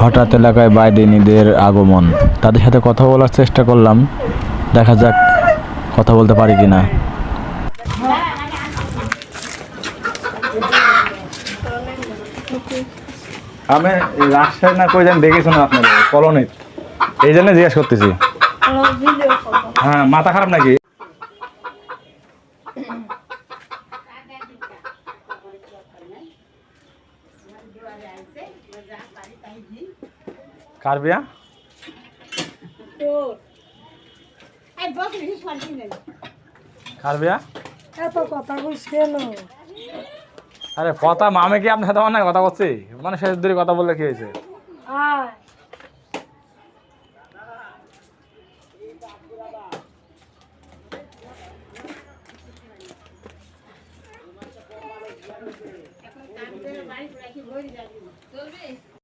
হঠাৎ এলাকায় বাইডিনিদের আগমন, তাদের সাথে কথা বলার চেষ্টা করলাম, দেখা যাক কথা বলতে পারি কিনা। আমি রাজশাহী না কই যেন দেখেছি না আপনাদের কলোনির, এই জন্য জিজ্ঞেস করতেছি। হ্যাঁ, মাথা খারাপ নাকি? কার বিয়া? কার বিয়া? আরে কথা মামে কি আপনার সাথে অনেক কথা করছি, মানে শেষ দূরে কথা বললে কি হয়েছে? এখন